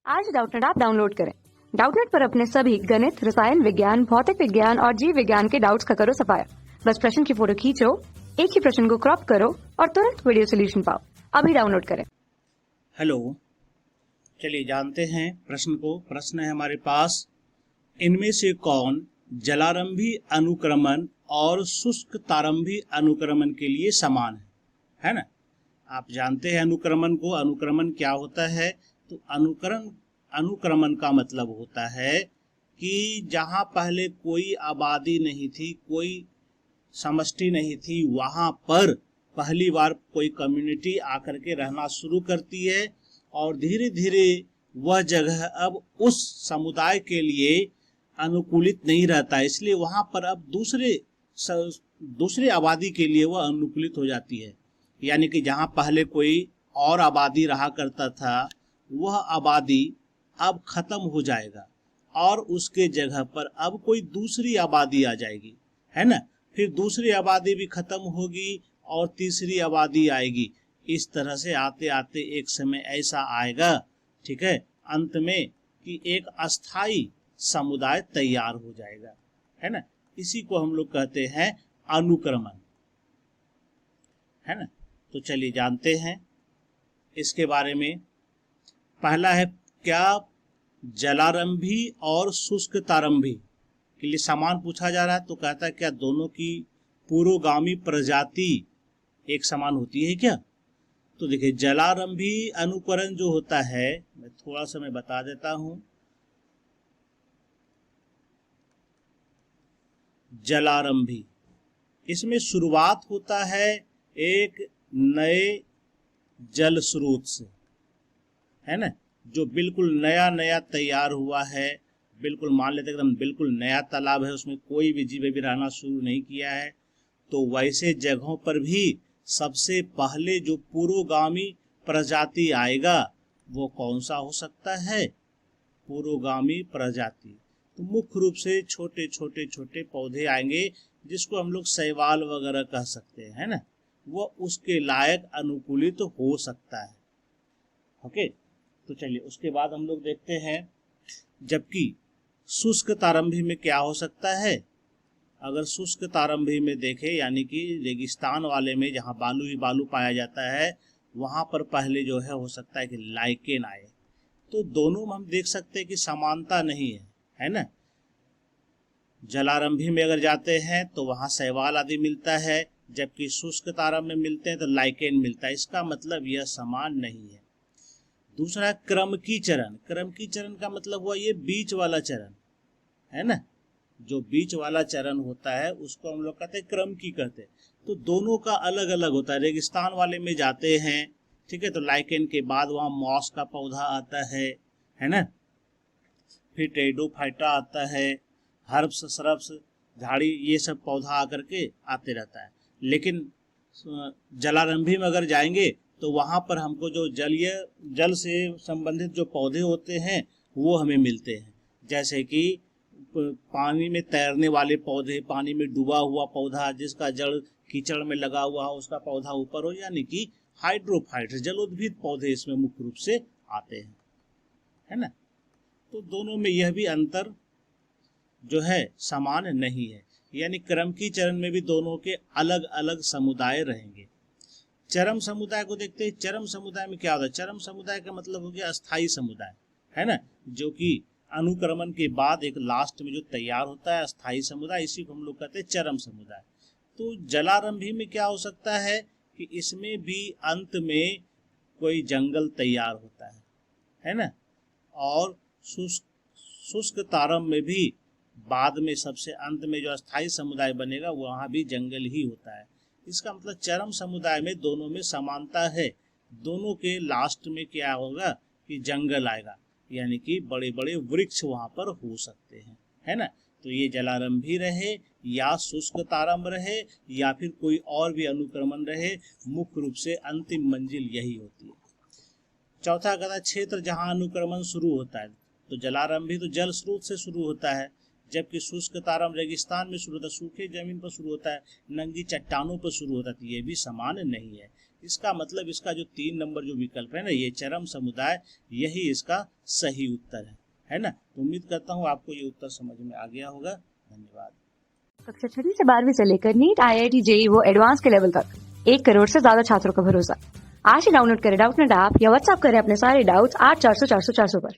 आज Doubtnut app download करें। Doubtnut पर अपने सभी गणित, रसायन विज्ञान, भौतिक विज्ञान और जीव विज्ञान के डाउट्स का करो सफाया। बस प्रश्न की फोटो खींचो, एक ही प्रश्न को क्रॉप करो और तुरंत वीडियो सोल्यूशन पाओ। अभी डाउनलोड करें। हेलो, चलिए जानते हैं प्रश्न को। प्रश्न है हमारे पास, इनमें से कौन जलारंभी अनुक्रमण और शुष्क तारंभी अनुक्रमण के लिए समान है ना। आप जानते हैं अनुक्रमण को। अनुक्रमण क्या होता है? तो अनुक्रमण का मतलब होता है कि जहां पहले कोई आबादी नहीं थी, कोई समष्टि नहीं थी, वहां पर पहली बार कोई कम्युनिटी आकर के रहना शुरू करती है और धीरे धीरे वह जगह अब उस समुदाय के लिए अनुकूलित नहीं रहता है, इसलिए वहां पर अब दूसरे आबादी के लिए वह अनुकूलित हो जाती है। यानी कि जहां पहले कोई और आबादी रहा करता था, वह आबादी अब खत्म हो जाएगा और उसके जगह पर अब कोई दूसरी आबादी आ जाएगी, है ना। फिर दूसरी आबादी भी खत्म होगी और तीसरी आबादी आएगी। इस तरह से आते आते एक समय ऐसा आएगा, ठीक है, अंत में कि एक अस्थाई समुदाय तैयार हो जाएगा, है ना। इसी को हम लोग कहते हैं अनुक्रमण, है ना। तो चलिए जानते हैं इसके बारे में। पहला है, क्या जलारंभी और शुष्क तारंभी के लिए समान पूछा जा रहा है? तो कहता है क्या दोनों की पुरोगामी प्रजाति एक समान होती है क्या? तो देखिए, जलारंभी अनुकरण जो होता है, मैं थोड़ा सा बता देता हूं। जलारंभी, इसमें शुरुआत होता है एक नए जल स्रोत से, है ना, जो बिल्कुल नया नया तैयार हुआ है। बिल्कुल मान लेते एकदम बिल्कुल नया तालाब है, उसमें कोई भी जीव भी रहना शुरू नहीं किया है। तो वैसे जगहों पर भी सबसे पहले जो पुरोगामी प्रजाति आएगा वो कौन सा हो सकता है? पुरोगामी प्रजाति। तो मुख्य रूप से छोटे छोटे छोटे पौधे आएंगे जिसको हम लोग शैवाल वगैरह कह सकते हैं, है ना। वो उसके लायक अनुकूलित तो हो सकता है। ओके, तो चलिए उसके बाद हम लोग देखते हैं, जबकि शुष्क तारंभी में क्या हो सकता है। अगर शुष्क तारंभी में देखें, यानी कि रेगिस्तान वाले में जहाँ बालू ही बालू पाया जाता है, वहां पर पहले जो है हो सकता है कि लाइकेन आए। तो दोनों में हम देख सकते हैं कि समानता नहीं है ना। जलारंभी में अगर जाते हैं तो वहां शैवाल आदि मिलता है, जबकि शुष्क तारंभ में मिलते हैं तो लाइकेन मिलता है। इसका मतलब यह समान नहीं है। दूसरा है क्रम की चरण। क्रम की चरण का मतलब हुआ ये बीच वाला चरण, है ना। जो बीच वाला चरण होता है उसको हम लोग कहते हैं क्रम की कहते हैं। तो दोनों का अलग अलग होता है। रेगिस्तान वाले में जाते हैं, ठीक है, तो लाइकेन के बाद वहां मॉस का पौधा आता है ना। फिर टेडोफाइटा आता है, हर्ब्स, श्रब्स, झाड़ी, ये सब पौधा आकर के आते रहता है। लेकिन जलारंभी में अगर जाएंगे तो वहां पर हमको जो जल से संबंधित जो पौधे होते हैं वो हमें मिलते हैं। जैसे कि पानी में तैरने वाले पौधे, पानी में डूबा हुआ पौधा जिसका जड़ कीचड़ में लगा हुआ हो, उसका पौधा ऊपर हो, यानी कि हाइड्रोफाइट्स, जलोद्भिद पौधे इसमें मुख्य रूप से आते हैं, है ना। तो दोनों में यह भी अंतर जो है समान नहीं है। यानी क्रम की चरण में भी दोनों के अलग अलग समुदाय रहेंगे। चरम समुदाय को देखते हैं। चरम समुदाय में क्या होता है? चरम समुदाय का मतलब हो गया अस्थाई समुदाय, है ना, जो कि अनुक्रमण के बाद एक लास्ट में जो तैयार होता है अस्थाई समुदाय, इसी को हम लोग कहते हैं चरम समुदाय। तो जलारंभी में क्या हो सकता है कि इसमें भी अंत में कोई जंगल तैयार होता है ना। और शुष्क तारंभ में भी बाद में सबसे अंत में जो अस्थाई समुदाय बनेगा वहां भी जंगल ही होता है। इसका मतलब चरम समुदाय में दोनों में समानता है। दोनों के लास्ट में क्या होगा कि जंगल आएगा, यानी कि बड़े बड़े वृक्ष वहां पर हो सकते हैं, है ना। तो ये जलारंभी रहे या शुष्क तारंभ रहे या फिर कोई और भी अनुक्रमण रहे, मुख्य रूप से अंतिम मंजिल यही होती है। चौथा कहता है क्षेत्र जहां अनुक्रमण शुरू होता है। तो जलारंभी तो जल स्रोत से शुरू होता है, जबकि शुष्क तारंभ रेगिस्तान में शुरू होता है, सूखे जमीन पर शुरू होता है, नंगी चट्टानों पर शुरू होता है। तो ये भी समान नहीं है। इसका मतलब इसका जो 3 नंबर जो विकल्प है ना, ये चरम समुदाय, यही इसका सही उत्तर है ना। तो उम्मीद करता हूँ आपको ये उत्तर समझ में आ गया होगा। धन्यवाद। कक्षा 6 से 12वीं से लेकर नीट, IIT, JEE वो एडवांस के लेवल तक 1 करोड़ से ज्यादा छात्रों का भरोसा। आज ही डाउनलोड करें डाउटनेट ऐप या व्हाट्सएप करें अपने सारे डाउट्स 8400 400 400 पर।